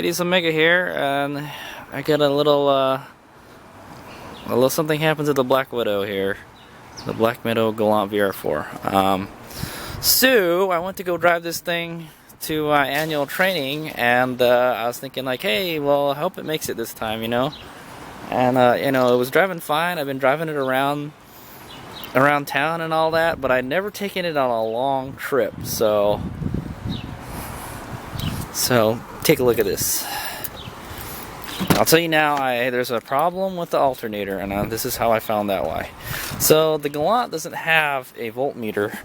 Ladies Omega here, and I got a little something happened to the Black Widow here, the Black Widow Galant VR4. So I went to go drive this thing to annual training, and I was thinking like, hey, well, I hope it makes it this time, you know. And you know, it was driving fine. I've been driving it around town and all that, but I'd never taken it on a long trip. So take a look at this. I'll tell you now, there's a problem with the alternator, and this is how I found out why. So the Galant doesn't have a voltmeter,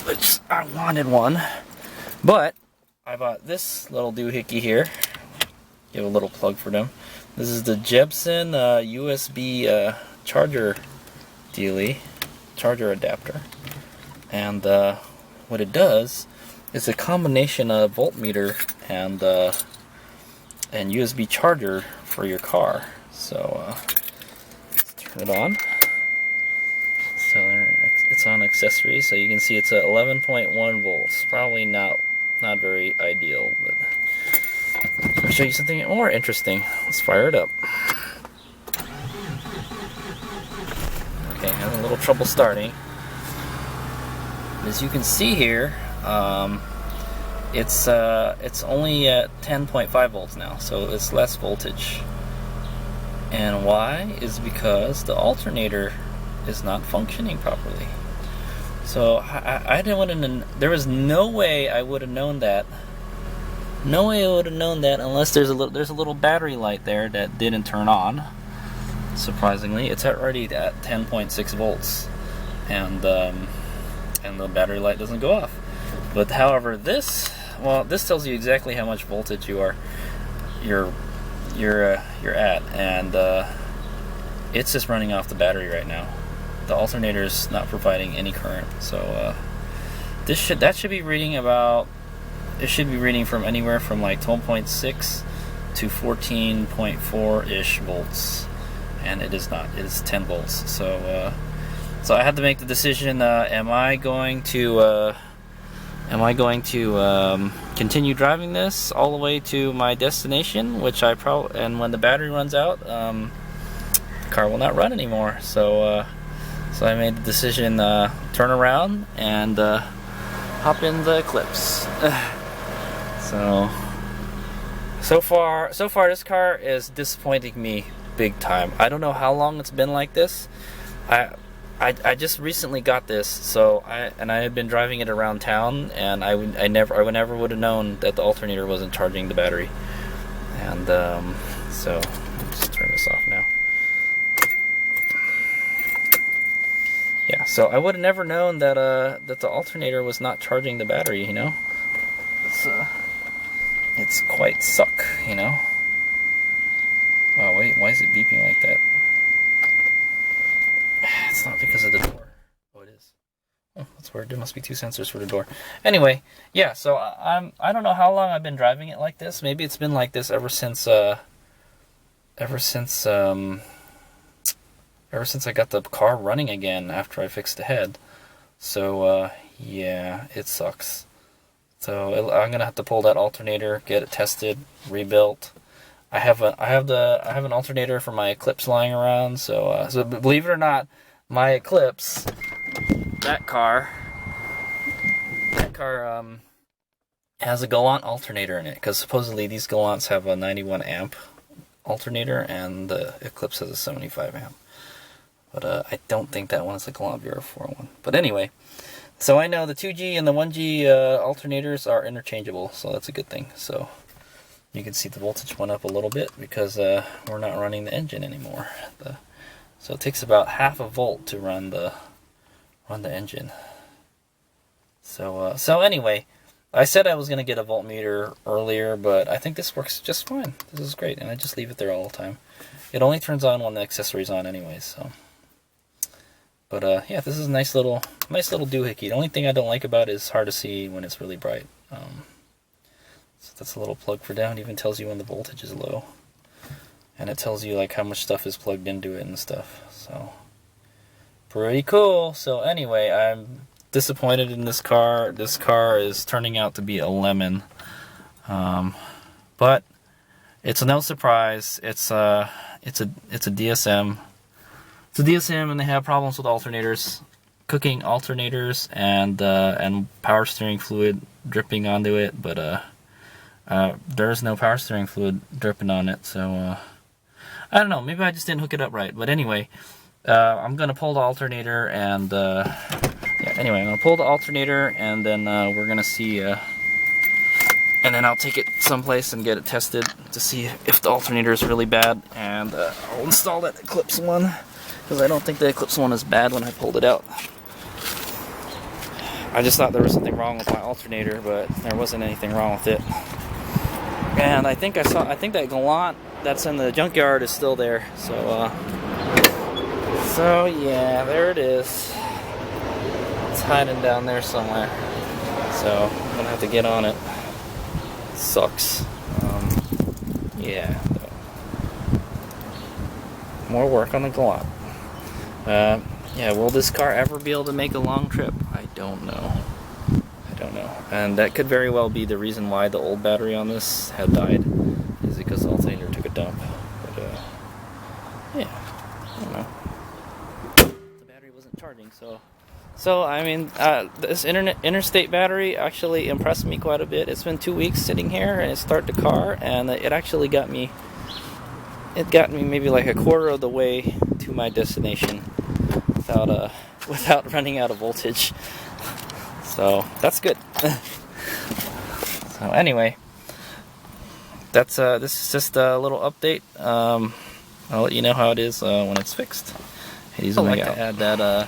which I wanted one, but I bought this little doohickey here. Give a little plug for them. This is the Jebsen USB charger dealie, charger adapter, and what it does is a combination of voltmeter and USB charger for your car. So let's turn it on. So it's on accessories, so you can see it's at 11.1 volts. Probably not very ideal, but I'll show you something more interesting. Let's fire it up. Okay, having a little trouble starting. As you can see here, it's only at 10.5 volts now, so it's less voltage. And why is because the alternator is not functioning properly. So I didn't want to. There was no way I would have known that. No way I would have known that unless there's a little battery light there that didn't turn on. Surprisingly, it's already at 10.6 volts, and the battery light doesn't go off. But however, this tells you exactly how much voltage you're at, and it's just running off the battery right now. The alternator is not providing any current, so that should be reading about. It should be reading from anywhere from like 12.6 to 14.4 ish volts, and it is not. It is 10 volts. So I had to make the decision. Am I going to continue driving this all the way to my destination, which and when the battery runs out, the car will not run anymore. So I made the decision, turn around and hop in the Eclipse. So far this car is disappointing me big time. I don't know how long it's been like this. I just recently got this, so I had been driving it around town, and I never would have known that the alternator wasn't charging the battery. And so let's turn this off now. Yeah, so I would have never known that the alternator was not charging the battery. You know, it's quite suck. You know. Wow, wait, why is it beeping like that? It's not because of the door. Oh, it is. Oh, that's weird. There must be two sensors for the door. Anyway, yeah. So I don't know how long I've been driving it like this. Maybe it's been like this ever since I got the car running again after I fixed the head. So yeah, it sucks. So I'm gonna have to pull that alternator, get it tested, rebuilt. I have an alternator for my Eclipse lying around. So believe it or not, my Eclipse, that car has a Galant alternator in it, because supposedly these Galants have a 91 amp alternator and the Eclipse has a 75 amp. But I don't think that one is a Galant VR4 one. But anyway, so I know the 2G and the 1G alternators are interchangeable, so that's a good thing. So you can see the voltage went up a little bit because we're not running the engine anymore. So it takes about half a volt to run the engine. So anyway, I said I was going to get a voltmeter earlier, but I think this works just fine. This is great, and I just leave it there all the time. It only turns on when the accessory's on anyways, so. But yeah, this is a nice little doohickey. The only thing I don't like about it is hard to see when it's really bright. So that's a little plug for down. It even tells you when the voltage is low, and it tells you like how much stuff is plugged into it and stuff. So pretty cool. So anyway, I'm disappointed in this car. This car is turning out to be a lemon, but It's no surprise. It's a DSM. It's a DSM, and they have problems with alternators, cooking alternators, and power steering fluid dripping onto it. But there's no power steering fluid dripping on it, so I don't know. Maybe I just didn't hook it up right. But anyway, I'm gonna pull the alternator, and yeah. Anyway, I'm gonna pull the alternator, and then we're gonna see. And then I'll take it someplace and get it tested to see if the alternator is really bad, and I'll install that Eclipse one, because I don't think the Eclipse one is bad when I pulled it out. I just thought there was something wrong with my alternator, but there wasn't anything wrong with it. And I think that Galant that's in the junkyard is still there. So yeah, there it is. It's hiding down there somewhere. So I'm gonna have to get on it. Sucks. Yeah. More work on the Galant. Yeah, will this car ever be able to make a long trip? I don't know. And that could very well be the reason why the old battery on this had died, is because the alternator took a dump. But yeah, I don't know. The battery wasn't charging, so I mean, this interstate battery actually impressed me quite a bit. It's been 2 weeks sitting here, and it started the car, and it actually got me. It got me maybe like a quarter of the way to my destination without running out of voltage. So that's good. So anyway, this is just a little update. I'll let you know how it is when it's fixed. I'd like to add that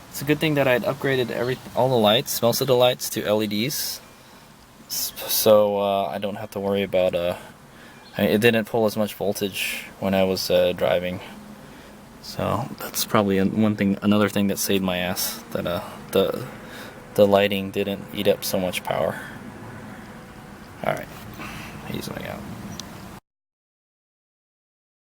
it's a good thing that I'd upgraded all the lights, most of the lights, to LEDs, so I don't have to worry about it didn't pull as much voltage when I was driving. So that's probably another thing that saved my ass, that the lighting didn't eat up so much power. Alright, he's going out.